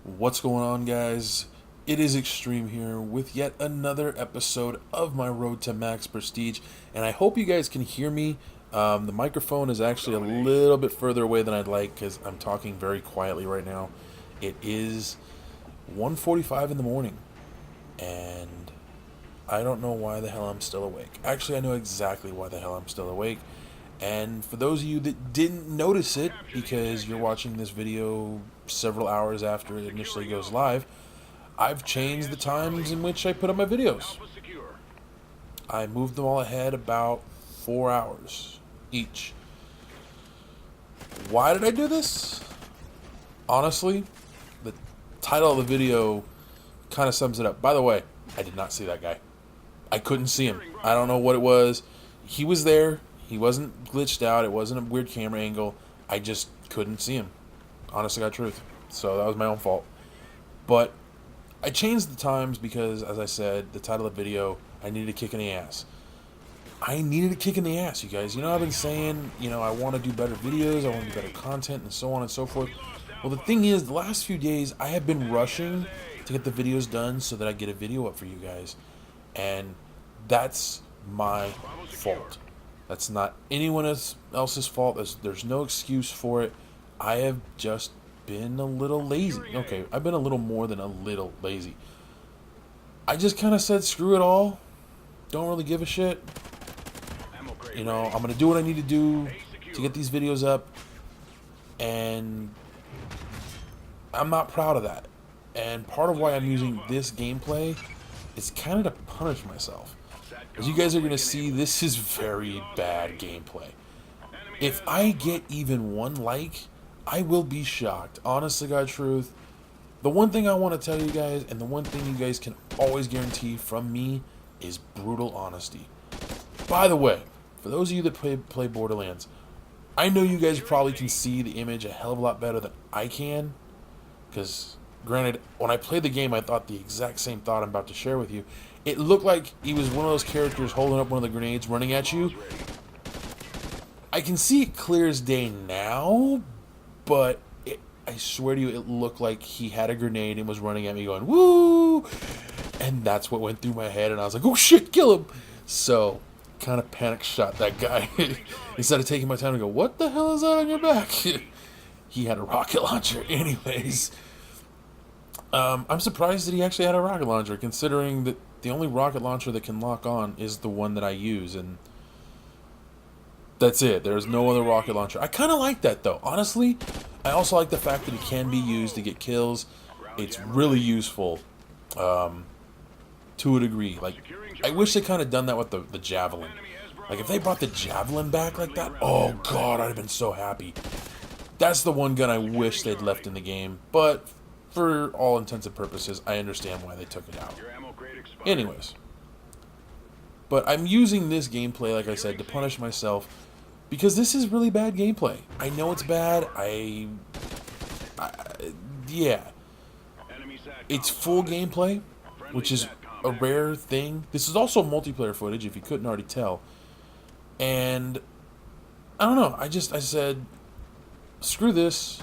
What's going on, guys? It is Extreme here with yet another episode of my Road to Max Prestige, and I hope you guys can hear me. The microphone is actually a little bit further away than I'd like because I'm talking very quietly right now. It is 1:45 in the morning, and I don't know why the hell I'm still awake. Actually, I know exactly why the hell I'm still awake. And for those of you that didn't notice it, because you're watching this video several hours after it initially goes live, I've changed the times in which I put up my videos. I moved them all ahead about 4 hours each. Why did I do this? Honestly, the title of the video kind of sums it up. By the way, I did not see that guy. I couldn't see him. I don't know what it was. He was there. He wasn't glitched out. It wasn't a weird camera angle. I just couldn't see him. Honest to God truth. So that was my own fault. But I changed the times because, as I said, the title of the video, I needed a kick in the ass. I needed a kick in the ass, you guys. You know, I've been saying, I want to do better videos. I want to do better content and so on and so forth. Well, the thing is, the last few days, I have been rushing to get the videos done so that I get a video up for you guys. And that's my fault. That's not anyone else's fault. There's no excuse for it. I have just been a little lazy. Okay, I've been a little more than a little lazy. I just kind of said, screw it all. Don't really give a shit. I'm going to do what I need to do to get these videos up. And I'm not proud of that. And part of why I'm using this gameplay is kind of to punish myself. As you guys are going to see, this is very bad gameplay. If I get even one like, I will be shocked. Honest to God truth. The one thing I want to tell you guys, and the one thing you guys can always guarantee from me, is brutal honesty. By the way, for those of you that play Borderlands, I know you guys probably can see the image a hell of a lot better than I can. Because, granted, when I played the game, I thought the exact same thought I'm about to share with you. It looked like he was one of those characters holding up one of the grenades running at you. I can see it clear as day now, but I swear to you, it looked like he had a grenade and was running at me going, woo! And that's what went through my head, and I was like, oh shit, kill him! So, kind of panic shot that guy. Instead of taking my time to go, what the hell is that on your back? He had a rocket launcher. Anyways, I'm surprised that he actually had a rocket launcher, considering that the only rocket launcher that can lock on is the one that I use, and that's it. There's no other rocket launcher. I kind of like that, though. Honestly, I also like the fact that it can be used to get kills. It's really useful, to a degree. Like, I wish they kind of done that with the Javelin. Like, if they brought the Javelin back like that, oh god, I'd have been so happy. That's the one gun I wish they'd left in the game, but for all intents and purposes, I understand why they took it out. Anyways, but I'm using this gameplay, like I said, to punish myself, because this is really bad gameplay. I know it's bad. Yeah. It's full gameplay, which is a rare thing. This is also multiplayer footage, if you couldn't already tell. And I don't know. I said, screw this.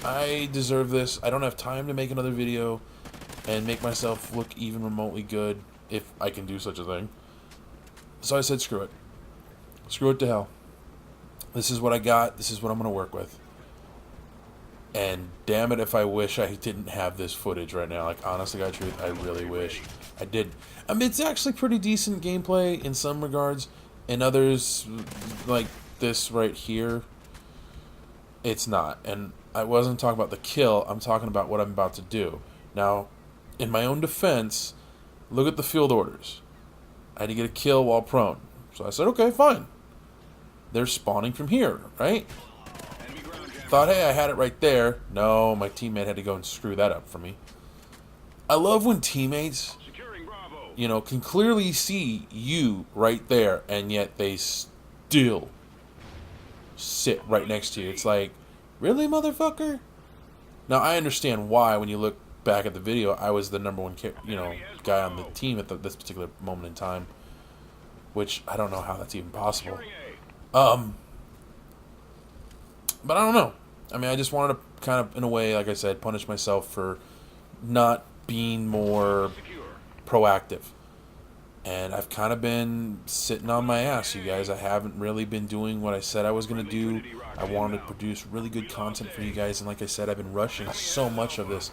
I deserve this. I don't have time to make another video and make myself look even remotely good, if I can do such a thing. So I said, screw it. Screw it to hell. This is what I got. This is what I'm going to work with. And damn it if I wish I didn't have this footage right now. Like, honestly, God truth, I really wish I did. I mean, it's actually pretty decent gameplay in some regards. In others, like this right here, it's not. And I wasn't talking about the kill. I'm talking about what I'm about to do. Now, in my own defense, look at the field orders. I had to get a kill while prone. So I said, okay, fine. They're spawning from here, right? Thought, hey, I had it right there. No, my teammate had to go and screw that up for me. I love when teammates, can clearly see you right there, and yet they still sit right next to you. It's like, really, motherfucker? Now, I understand why, when you look back at the video, I was the number one, guy on the team at this particular moment in time. Which, I don't know how that's even possible. But I don't know. I mean, I just wanted to kind of, in a way, like I said, punish myself for not being more proactive. And I've kind of been sitting on my ass, you guys. I haven't really been doing what I said I was going to do. I wanted to produce really good content for you guys. And like I said, I've been rushing so much of this.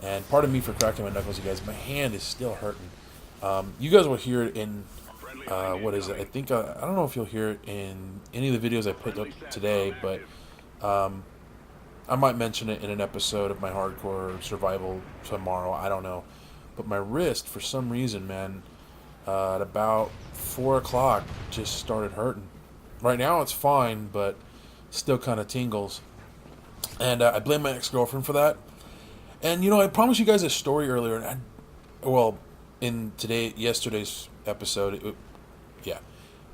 And pardon me for cracking my knuckles, you guys. My hand is still hurting. You guys will hear it in, what is it? I think, I don't know if you'll hear it in any of the videos I put up today, but I might mention it in an episode of my hardcore survival tomorrow. I don't know. But my wrist, for some reason, man, at about 4 o'clock, just started hurting. Right now it's fine, but still kind of tingles. And I blame my ex-girlfriend for that. And, you know, I promised you guys a story earlier. And in yesterday's episode,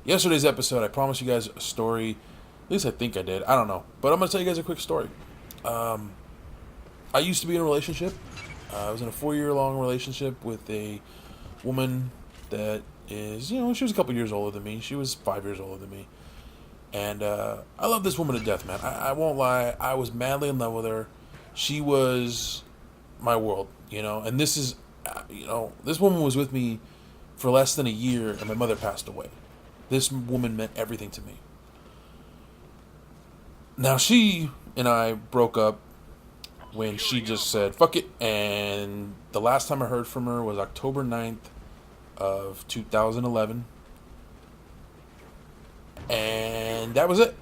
yesterday's episode, I promised you guys a story. At least I think I did. I don't know. But I'm going to tell you guys a quick story. I used to be in a relationship. I was in a 4-year-long relationship with a woman that is, you know, she was a couple years older than me. She was 5 years older than me. And I love this woman to death, man. I won't lie. I was madly in love with her. She was my world, you know. And this is, you know, this woman was with me for less than a year, and my mother passed away. This woman meant everything to me. Now, she and I broke up when she just said, fuck it. And the last time I heard from her was October 9th of 2011. And that was it.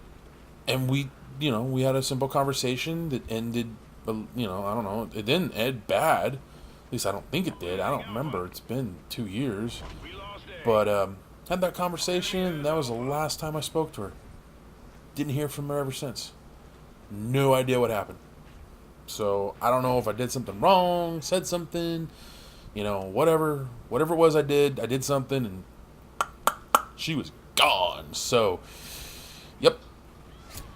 And we, you know, we had a simple conversation that ended, you know, I don't know. It didn't end bad. At least I don't think it did. I don't remember. It's been 2 years. But had that conversation, and that was the last time I spoke to her. Didn't hear from her ever since. No idea what happened. So I don't know if I did something wrong, said something, you know, whatever it was I did something, and she was gone. So, yep,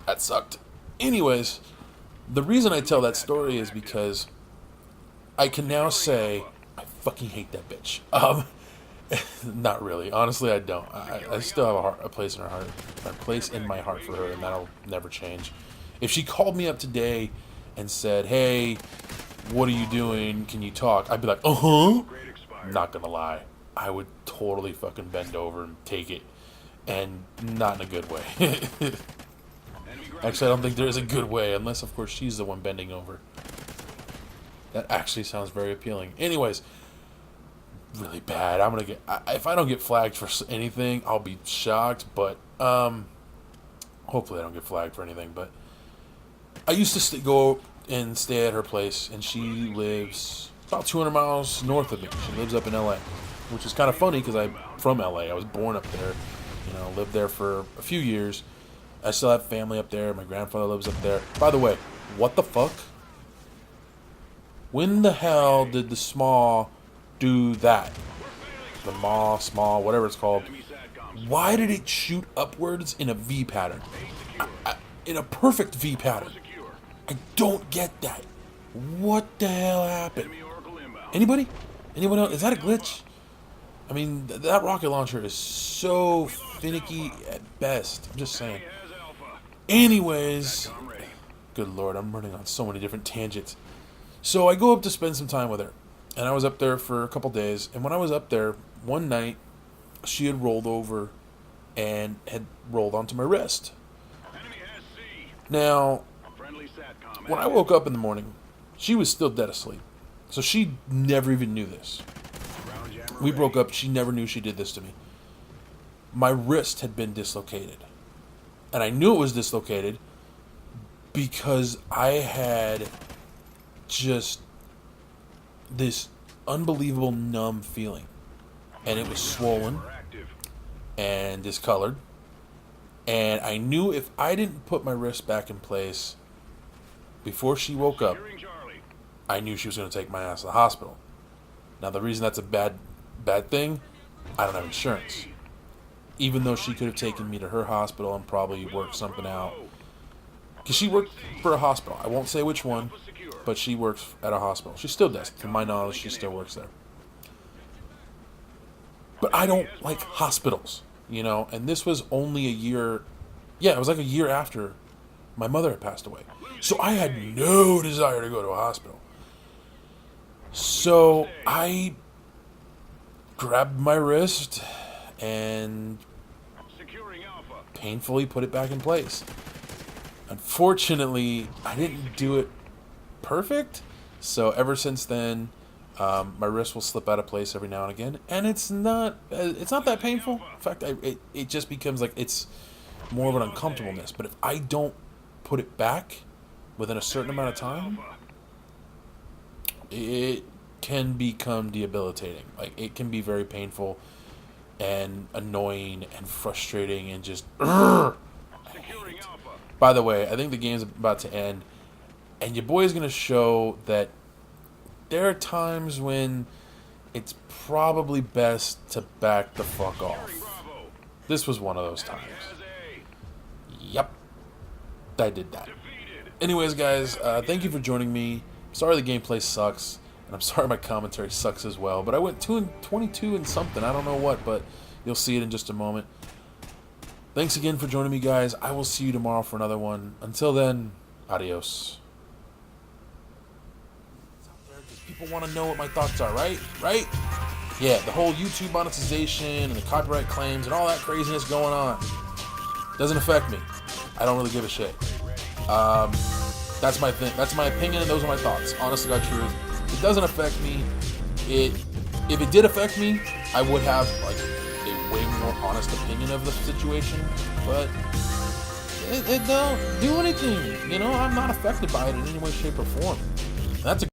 that sucked. Anyways, the reason I tell that story is because I can now say I fucking hate that bitch. Not really. Honestly, I don't. I still have a place in her heart, a place in my heart for her, and that'll never change. If she called me up today and said, hey, what are you doing? Can you talk? I'd be like, uh-huh. Not gonna lie. I would totally fucking bend over and take it. And not in a good way. Actually, I don't think there is a good way, unless, of course, she's the one bending over. That actually sounds very appealing. Anyways, really bad. I'm gonna get... if I don't get flagged for anything, I'll be shocked, but, hopefully I don't get flagged for anything, but I used to go and stay at her place, and she lives about 200 miles north of me. She lives up in LA, which is kind of funny because I'm from LA. I was born up there, you know, lived there for a few years. I still have family up there. My grandfather lives up there. By the way, what the fuck? When the hell did the small do that? The small, whatever it's called. Why did it shoot upwards in a V pattern? In a perfect V pattern. I don't get that. What the hell happened? Anybody? Anyone else? Is that a glitch? I mean, that rocket launcher is so finicky at best. I'm just saying. Anyways, good lord, I'm running on so many different tangents. So I go up to spend some time with her. And I was up there for a couple days. And when I was up there, one night, she had rolled over and had rolled onto my wrist. Now, when I woke up in the morning, she was still dead asleep. So she never even knew this. We broke up. She never knew she did this to me. My wrist had been dislocated. And I knew it was dislocated because I had just this unbelievable numb feeling. And it was swollen and discolored. And I knew if I didn't put my wrist back in place before she woke up, I knew she was going to take my ass to the hospital. Now, the reason that's a bad thing, I don't have insurance. Even though she could have taken me to her hospital and probably worked something out. Because she worked for a hospital. I won't say which one, but she works at a hospital. She still does. To my knowledge, she still works there. But I don't like hospitals, you know. And this was only a year... Yeah, it was like a year after my mother had passed away. So I had no desire to go to a hospital. So I grabbed my wrist and painfully put it back in place. Unfortunately, I didn't do it perfect, so ever since then, my wrist will slip out of place every now and again, and it's not that painful. In fact, it just becomes like it's more of an uncomfortableness. But if I don't put it back within a certain amount of time, it can become debilitating. Like, it can be very painful and annoying and frustrating and just. By the way, I think the game's about to end, and your boy is going to show that there are times when it's probably best to back the fuck off. This was one of those times. Yep. I did that. Anyways, guys, thank you for joining me. Sorry the gameplay sucks, and I'm sorry my commentary sucks as well, but I went 22 and something. I don't know what, but you'll see it in just a moment. Thanks again for joining me, guys. I will see you tomorrow for another one. Until then, adios. People want to know what my thoughts are, right? Right? Yeah, the whole YouTube monetization and the copyright claims and all that craziness going on doesn't affect me. I don't really give a shit. That's my thing. That's my opinion, and those are my thoughts. Honest to God truth. It doesn't affect me. If it did affect me, I would have like a way more honest opinion of the situation. But it don't do anything. You know, I'm not affected by it in any way, shape, or form. That's a